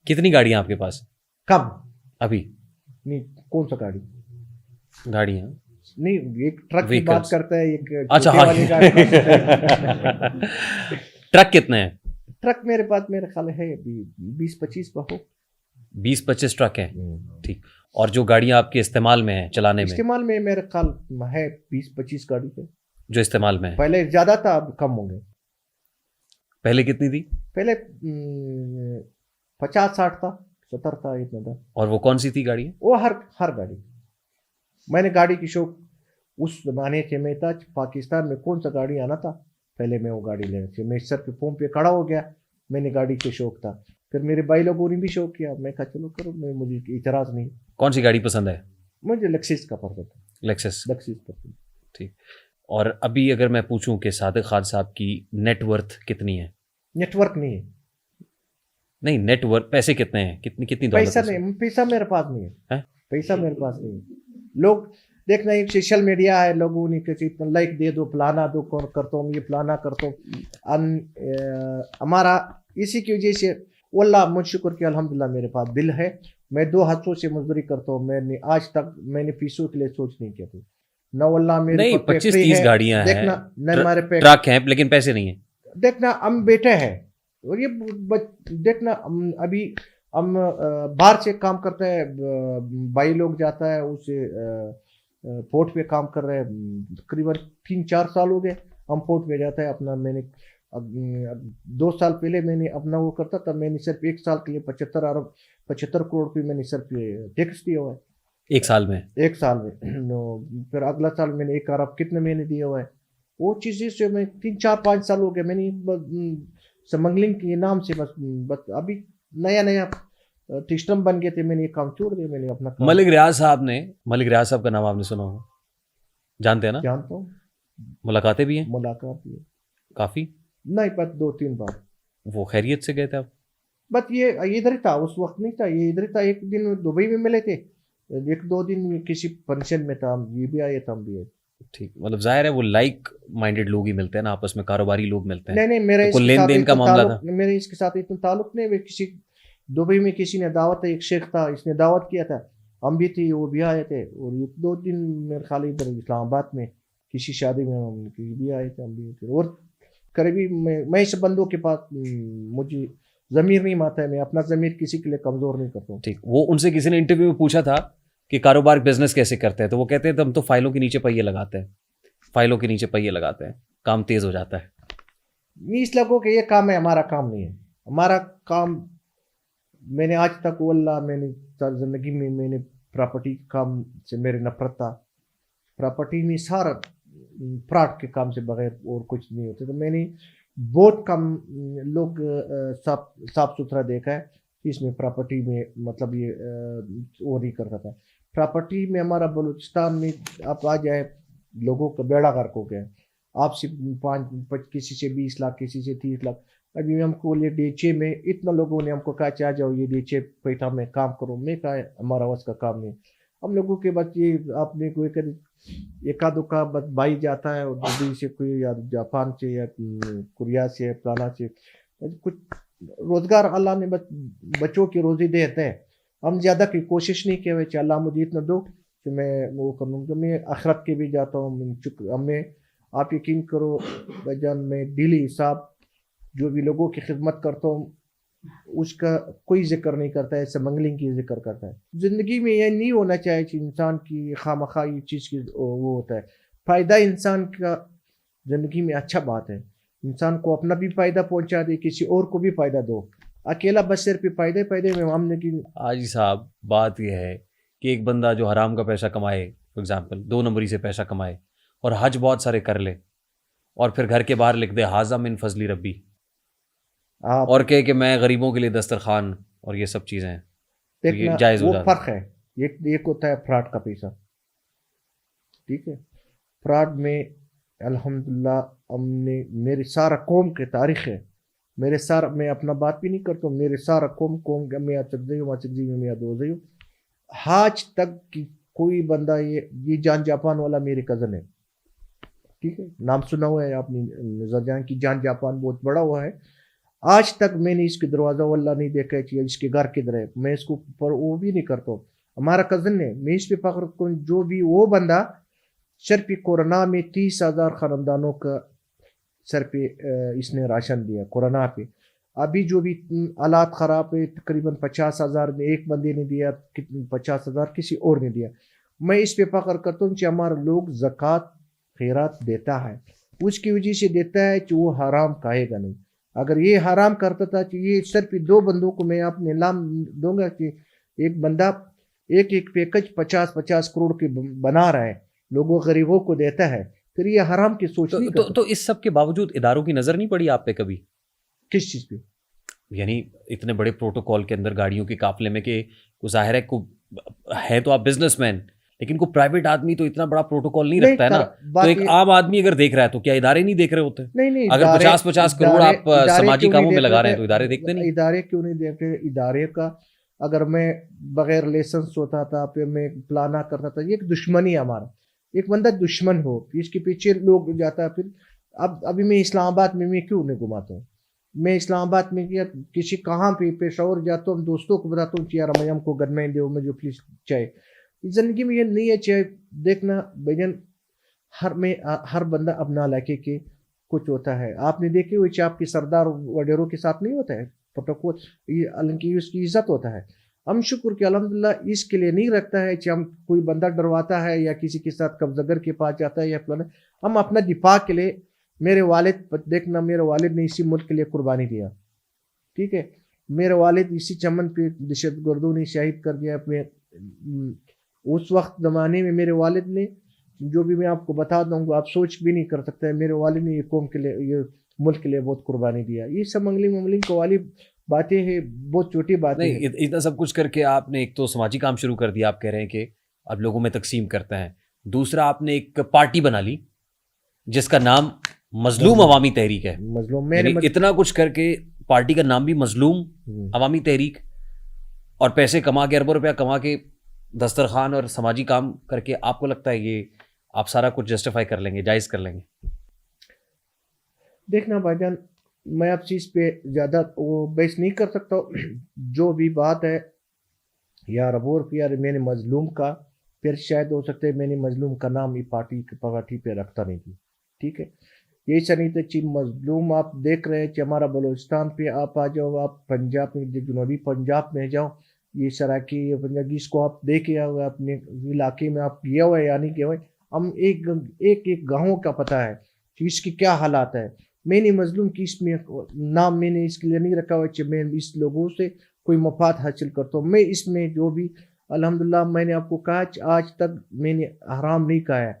کتنی گاڑیاں آپ کے پاس کم ابھی؟ نہیں کون سا گاڑی گاڑیاں نہیں, ایک ٹرک کی Vehicles. بات کرتا ہے, ایک اچھا چھوٹی والی گاڑی. ٹرک کتنے ہیں؟ ٹرک میرے پاس میرے خیال ہے 20-25 کا ہو. 20-25 ٹرک ہیں. ٹھیک. اور جو گاڑیاں آپ کے استعمال میں ہیں چلانے میں؟ استعمال میں میرے خیال ہے 20-25 گاڑی ہے جو استعمال میں ہے. پہلے زیادہ تھا, اب کم ہو گئے. پہلے کتنی تھی؟ پہلے 50-60 تھا, 70 تھا, اتنا تھا. اور وہ کون سی تھی گاڑی؟ وہ ہر گاڑی. میں نے گاڑی کی شوق اس زمانے سے میں تھا, پاکستان میں کون سا گاڑی آنا تھا پہلے میں وہ گاڑی لینے سے میں سر پہ فون پہ کھڑا ہو گیا. میں نے گاڑی کے شوق تھا, پھر میرے بھائی لوگوں نے بھی شوق کیا, میں کہا چلو کرو, مجھے اعتراض نہیں. کون سی گاڑی پسند ہے؟ مجھے لیکسس کا پسند ہے. لیکسس پسند. ٹھیک. اور ابھی اگر میں پوچھوں کہ صادق خان صاحب کی نیٹ ورتھ کتنی ہے؟ نیٹ ورک نہیں ہے. نہیں, نیٹ ورتھ پیسے کتنے ہیں, کتنی دولت پیسہ ہے؟ نہیں, پیسہ میرے پاس نہیں ہے. ہیں؟ پیسہ میرے پاس نہیں ہے. لوگ دیکھنا ایک سوشل میڈیا ہے, لوگوں نے کسی لائک دے دو, فلانا دو, کون کرتا ہوں, یہ فلانا کرتا ہوں. ہمارا اسی کی وجہ سے واللہ مجھ شکر کہ الحمدللہ میرے پاس دل ہے. میں 2 ہاتھوں سے مزدوری کرتا ہوں. میں نے آج تک میں نے پیسوں کے لیے سوچ نہیں کیا تھی. نہ واللہ میرے نہیں, 25-30 گاڑیاں ہیں, دیکھنا نہ ہمارے ٹرک ہیں, لیکن پیسے نہیں ہیں. دیکھنا ہم بیٹے ہیں, اور یہ دیکھنا ابھی ہم باہر سے کام کرتے ہیں, بھائی لوگ جاتا ہے اسے پورٹ پہ کام کر رہے ہیں, تقریباً 3-4 سال ہو گئے ہم پورٹ پہ جاتا ہے اپنا. میں نے 2 سال پہلے میں نے اپنا وہ کرتا تھا, میں نے صرف 1 سال کے لیے 75 کروڑ روپے میں نے صرف ٹیکس دیا ہوا ہے. 1 سال میں؟ 1 سال میں. پھر اگلا سال میں نے 1 ارب کتنے میں نے دیا ہوا ہے. وہ چیزیں سے میں 3-4-5 سال ہو گئے میں نے سمگلنگ کے نام سے بس ابھی نیا سسٹم بن گئے تھے, میں نے یہ کام چھوڑ دیا. میں نے اپنا ملک ریاض صاحب کا نام آپ نے سنا ہوگا, جانتے ہیں نا؟ جانتا ہوں. ملاقاتیں بھی ہیں؟ ملاقات بھی کافی نہیں, بس 2-3 بار. وہ خیریت سے گئے تھے آپ؟ بس یہ ادھر ہی تھا, اس وقت نہیں تھا, یہ ادھر ہی تھا. ایک دن دبئی میں ملے تھے, 1-2 دن کسی فنکشن میں تھا, یہ بھی آئے تھے, ہم بھی آئے. ٹھیک. مطلب ظاہر ہے وہ لائک مائنڈیڈ لوگ ہی ملتے ہیں نا آپس میں, کاروباری لوگ ملتے ہیں. نہیں, میرا کوئی لین دین کا معاملہ تھا؟ میرے اس کے ساتھ اتنا تعلق نہیں. کسی دبئی میں کسی نے دعوت, ایک شیخ تھا, اس نے دعوت کیا تھا, ہم بھی تھے, وہ بھی آئے تھے. اور 2 دن میرے خیال ادھر اسلام آباد میں کسی شادی میں ہم بھی آئے تھے, ہم بھی تھے. اور قریبی میں اس بندوں کے پاس مجھے ضمیر نہیں ماتا ہے, میں اپنا ضمیر کسی کے لیے کمزور نہیں کرتا ہوں. ٹھیک. وہ ان سے کسی نے انٹرویو میں پوچھا تھا کہ کاروبار بزنس کیسے کرتے ہیں, تو وہ کہتے ہیں ہم تو فائلوں کے نیچے پہیے لگاتے ہیں, کام تیز ہو جاتا ہے. 20 لوگوں کے یہ کام ہے, ہمارا کام نہیں ہے. ہمارا کام, میں نے آج تک واللہ میں نے زندگی میں نے پراپرٹی کام سے میرے نفرت تھا. پراپرٹی میں سارا فراڈ کے کام سے بغیر اور کچھ نہیں ہوتے. تو میں نے بہت کم لوگ صاف ستھرا دیکھا ہے اس میں پراپرٹی میں, مطلب یہ وہ نہیں کرتا تھا. پراپرٹی میں ہمارا بلوچستان میں آپ آ جائے, لوگوں کا بیڑا غرق ہو گیا. آپ سے 5 کسی سے 20 لاکھ, کسی سے 30 لاکھ. ابھی ہم کو یہ ڈیچے میں اتنا لوگوں نے ہم کو کہا چاہ جاؤ یہ ڈیچے پیٹا میں کام کرو. میں کہا ہمارا وس کا کام نہیں. ہم لوگوں کے بچے آپ نے کوئی ایک آدھو کا بھائی جاتا ہے, اور دبئی سے کوئی یا جاپان سے یا کوریا سے فلانا سے کچھ روزگار اللہ نے بچوں کی روزی دیتے ہیں. ہم زیادہ کی کوشش نہیں کیا کہ اللہ مجھے اتنا دو کہ میں وہ کروں گا. میں آخرت کے بھی جاتا ہوں. ہمیں آپ یقین کرو بھجان, میں ڈیلی حساب جو بھی لوگوں کی خدمت کرتا ہوں اس کا کوئی ذکر نہیں کرتا ہے, سمنگلنگ کی ذکر کرتا ہے. زندگی میں یہ نہیں ہونا چاہیے کہ انسان کی خواہ یہ چیز کی وہ ہوتا ہے. فائدہ انسان کا زندگی میں اچھا بات ہے. انسان کو اپنا بھی فائدہ پہنچا دے, کسی اور کو بھی فائدہ دو. اکیلا بس صرف فائدے میں ہم نے کی. حاجی صاحب بات یہ ہے کہ ایک بندہ جو حرام کا پیسہ کمائے, فار ایگزامپل 2 نمبری سے پیسہ کمائے اور حج بہت سارے کر لے, اور پھر گھر کے باہر لکھ دے حاذا من فضلی ربی, اور کہ میں غریبوں کے لیے دسترخوان اور یہ سب چیزیں, دیکھنا جائز ہو وہ جاتا فرق ہے. ایک ہوتا ہے فراڈ کا پیسہ, ٹھیک ہے. فراڈ میں الحمدللہ ہم نے, میری سارا قوم کے تاریخ ہے, میرے سارا, میں اپنا بات بھی نہیں کرتا ہوں, میرے سارا قوم میں چکزی میں دو زیو آج تک کی کوئی بندہ, یہ جان جاپان والا میرے کزن ہے, ٹھیک ہے, نام سنا ہوا ہے آپ نے, نظر جان کی جان جاپان بہت بڑا ہوا ہے. آج تک میں نے اس کے دروازہ واللہ نہیں دیکھا ہے کہ اس کے گھر کدھر ہے، میں اس کو پر وہ بھی نہیں کرتا ہوں. ہمارا کزن ہے، میں اس پہ فخر کروں. جو بھی وہ بندہ سر پہ کورونا میں 30,000 خاندانوں کا سر پہ اس نے راشن دیا کورونا پہ. ابھی جو بھی حالات خراب ہے، تقریباً 50,000 میں ایک بندے نے دیا، 50,000 کسی اور نے دیا. میں اس پہ فخر کرتا ہوں کہ ہمارا لوگ زکوٰۃ خیرات دیتا ہے، اس کی وجہ سے دیتا ہے کہ وہ حرام کھائے گا نہیں. اگر یہ حرام کرتا تھا کہ یہ صرف 2 بندوں کو میں اپنے نام دوں گا کہ ایک بندہ ایک پیکج 50 کروڑ کے بنا رہا ہے، لوگوں غریبوں کو دیتا ہے، پھر یہ حرام کی سوچ نہیں کرتا. تو اس سب کے باوجود اداروں کی نظر نہیں پڑی آپ پہ کبھی؟ کس چیز پہ؟ یعنی اتنے بڑے پروٹوکول کے اندر گاڑیوں کے قافلے میں کہ ظاہر ہے تو آپ بزنس مین، لیکن کوئی پرائیویٹ آدمی تو اتنا بڑا پروٹوکول نہیں رکھتا ہے نا. تو ایک عام آدمی اگر دیکھ رہا ہے تو کیا ادارے نہیں دیکھ رہے ہوتے؟ نہیں، اگر 50 کروڑ آپ سماجی کاموں میں لگا رہے ہیں تو ادارے دیکھتے نہیں. ادارے کیوں نہیں دیکھتے؟ ادارے کا اگر میں بغیر لائسنس ہوتا تھا، پھر میں پلانا کرتا تھا، یہ ایک دشمنی ہے ہمارا. ایک بندہ دشمن ہو، اس کے پیچھے لوگ جاتا ہے. پھر ابھی میں اسلام آباد میں کیوں نہیں گھماتا ہوں؟ میں اسلام آباد میں کیا کسی کہاں پہ پشاور جاتا ہوں، دوستوں کو بتاتا ہوں کہ یار ہم کو گن دو مجھے پلیز چاہے. زندگی میں یہ نہیں ہے چاہے دیکھنا بھجن، ہر بندہ اپنا علاقے کے کچھ ہوتا ہے. آپ نے دیکھے ہوئے آپ کے سردار وڈیروں کے ساتھ نہیں ہوتا ہے پروٹوکول، اس کی عزت ہوتا ہے. ہم شکر کہ الحمدللہ اس کے لیے نہیں رکھتا ہے کہ ہم کوئی بندہ ڈرواتا ہے یا کسی کے ساتھ قبضہ گر کے پاس جاتا ہے یا فلانا. ہم اپنا دفاع کے لیے، میرے والد دیکھنا، میرے والد نے اسی ملک کے لیے قربانی دیا. ٹھیک ہے، میرے والد اسی چمن پہ دہشت گردوں نے شہید کر دیا. اپنے اس وقت زمانے میں میرے والد نے، جو بھی میں آپ کو بتا دوں گا آپ سوچ بھی نہیں کر سکتے، میرے والد نے یہ قوم کے لیے، یہ ملک کے لیے بہت قربانی دیا. یہ سب منگلی کو والی باتیں ہیں، بہت چھوٹی باتیں ہیں. اتنا سب کچھ کر کے آپ نے ایک تو سماجی کام شروع کر دیا، آپ کہہ رہے ہیں کہ اب لوگوں میں تقسیم کرتے ہیں. دوسرا آپ نے ایک پارٹی بنا لی جس کا نام مظلوم عوامی تحریک ہے. مظلوم اتنا کچھ کر کے پارٹی کا نام بھی مظلوم عوامی تحریک، اور پیسے کما کے اربوں روپیہ کما کے دسترخوان اور سماجی کام کر کے آپ کو لگتا ہے یہ آپ سارا کچھ جسٹیفائی کر لیں گے، جائز کر لیں گے؟ دیکھنا بھائی جان، میں اب چیز پہ زیادہ وہ بحث نہیں کر سکتا. جو بھی بات ہے یار ابور یار میں نے مظلوم کا، پھر شاید ہو سکتا ہے میں نے مظلوم کا نام یہ پارٹی پہ رکھتا نہیں تھی. ٹھیک ہے، یہی سنی تھا چیز مظلوم. آپ دیکھ رہے ہیں کہ ہمارا بلوچستان پہ آپ آ جاؤ، آپ پنجاب میں، جنوبی پنجاب میں جاؤ، یہ سراکی یا پنجابی اس کو آپ دیکھے ہوئے اپنے علاقے میں، آپ گیا ہوئے یا نہیں گیا ہوئے. ہم ایک گاؤں کا پتہ ہے کہ اس کی کیا حالات ہے. میں نے مظلوم کی اس میں نام میں نے اس کے لیے نہیں رکھا ہوا کہ میں اس لوگوں سے کوئی مفاد حاصل کرتا ہوں. میں اس میں جو بھی الحمدللہ میں نے آپ کو کہا آج تک میں نے حرام نہیں کہا ہے.